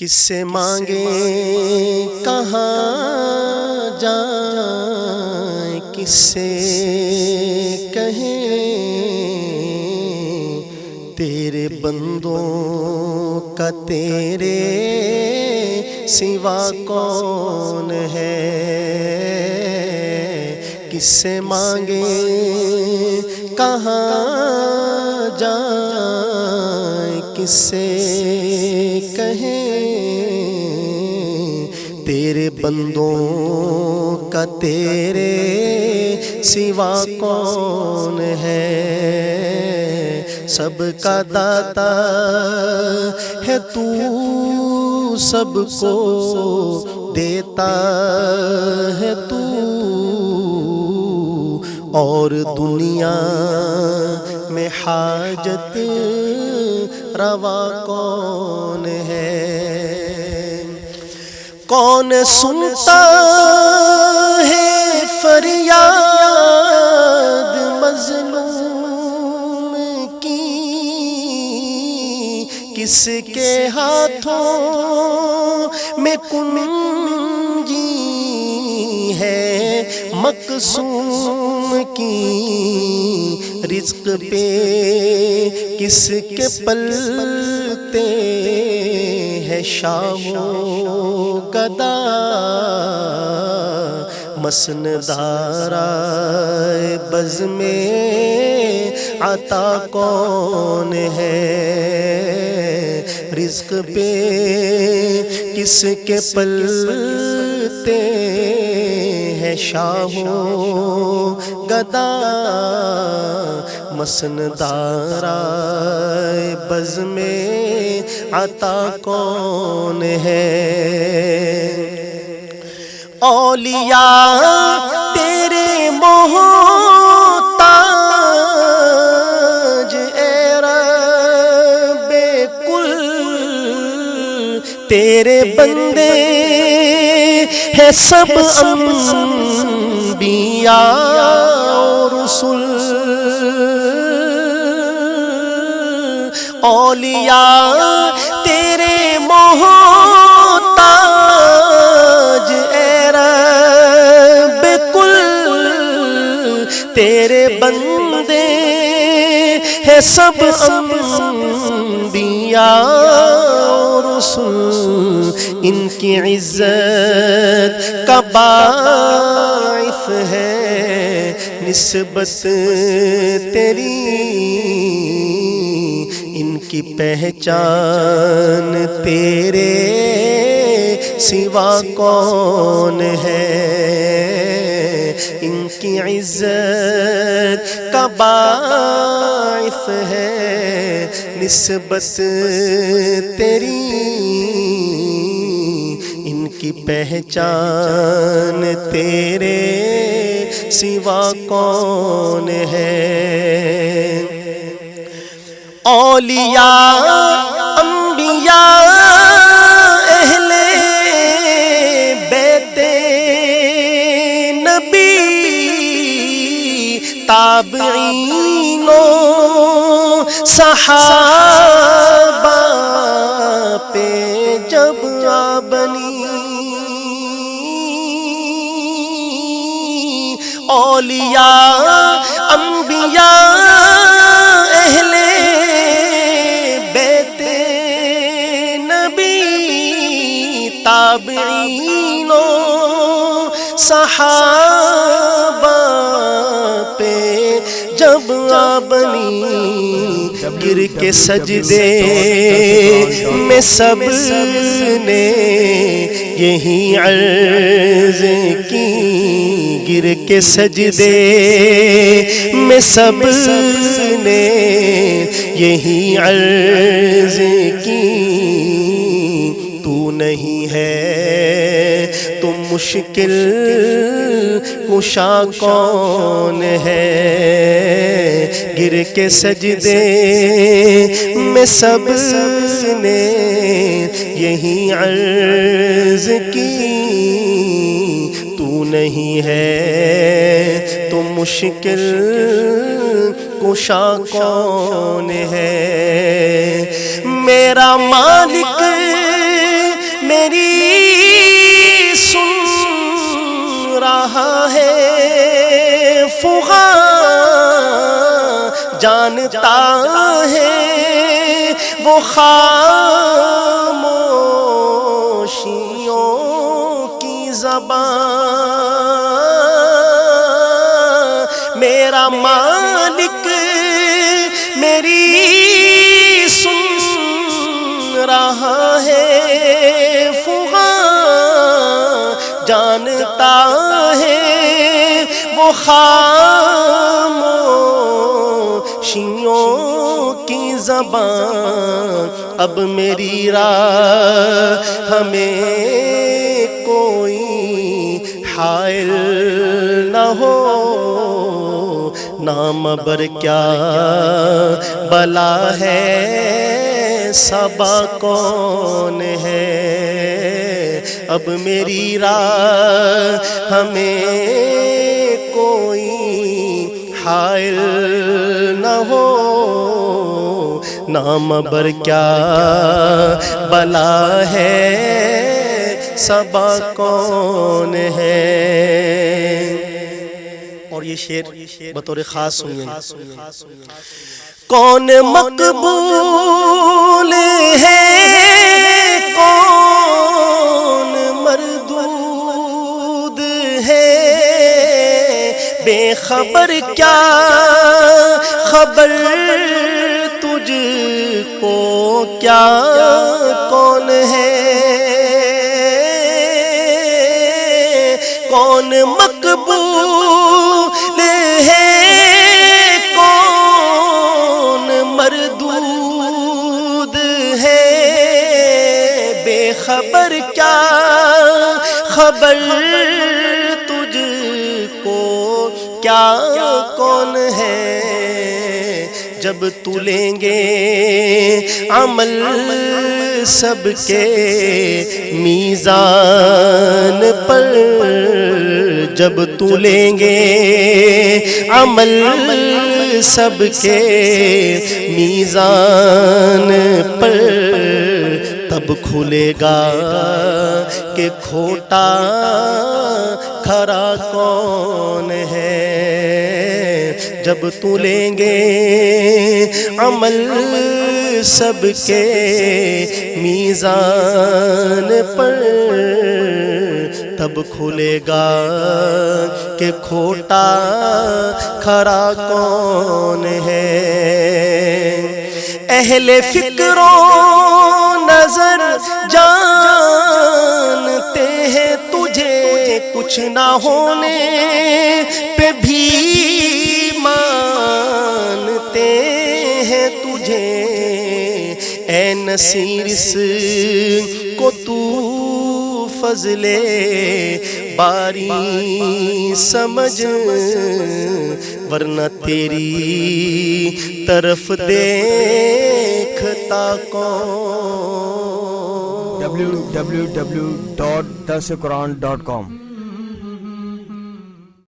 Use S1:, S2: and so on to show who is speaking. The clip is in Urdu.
S1: کس سے مانگے کہاں جائیں، کس سے کہیں تیرے بندوں کا تیرے سوا کون ہے۔ کس سے مانگے کہاں جائیں، کس سے کہیں تیرے بندوں کا تیرے سوا کون ہے۔ سب کا داتا ہے تو، سب کو دیتا ہے تو، اور دنیا میں حاجت روا کون ہے۔ کون سنتا ہے فریاد مظلوم کی، کس کے ہاتھوں میں کنجی ہے مقسوم کی، رزق پہ کس کے پلتے ہے شاہ و گدا، مسندارہ بز میں عطا کون ہے۔ رزق پہ کس کے پلتے ہے شاہ و گدا، مسندارہ بز میں عطا کون ہے۔ اولیاء تیرے محتاج اے رب کل، تیرے بندے ہیں سب انبیاء اور رسل۔ اولیاء تیرے محتاج اے رب کل، تیرے بندے ہیں سب انبیاء اور رسل۔ ان کی عزت کا باعث ہے نسبت تیری، ان کی پہچان تیرے سوا کون ہے۔ ان کی عزت کا باعث ہے نسبت تیری، ان کی پہچان تیرے سوا کون ہے۔ اولیاء انبیاء اہل بیت نبی، تابعین و صحابہ پہ جب بنی، اولیاء انبیاء اہل بیت نبی، تابعین و صحابہ پہ جب بنی، گر کے سجدے میں سب نے یہی عرض کی، گر کے سجدے میں سب نے یہی عرض کی، تو نہیں ہے تو مشکل کشا کون ہے۔ گر کے سجدے میں سب نے یہی عرض کی، تو نہیں ہے تو مشکل کشا کون ہے؟ میرا مالک جانتا ہے وہ خاموشیوں کی زبان، میرا مالک میری سن رہا ہے فغاں، جانتا ہے وہ خاموشیوں کی زبان، اب میری راہ ہمیں کوئی حائل نہ ہو، نام بر کیا بلا ہے صبا کون ہے، اب میری راہ ہمیں کوئی حائل نہ ہو، نام بر کیا بلا ہے صبا کون ہے۔ اور یہ شعر بطور خاص سنیے، کون مقبول ہے کون مردود ہے، بے خبر کیا خبر تجھ کو کیا کون ہے، کون مقبول ہے کون مردود ہے، بے خبر کیا خبر تجھ کو کیا کون ہے، جب تو لیں گے عمل سب کے میزان پر، جب تو لیں گے عمل سب کے میزان پر، تب کھلے گا کہ کھوٹا کھرا کون ہے، جب تو لیں گے عمل سب کے میزان پر، تب کھلے گا کہ کھوٹا کھرا کون ہے۔ اہل فکر و نظر جانتے ہیں تجھے کچھ نہ ہونے پہ بھی مانتے ہیں تجھے، اے نصیر اس کو تو فضل باری سمجھ، ورنہ تیری طرف دیکھتا کون۔
S2: www.darsequran.com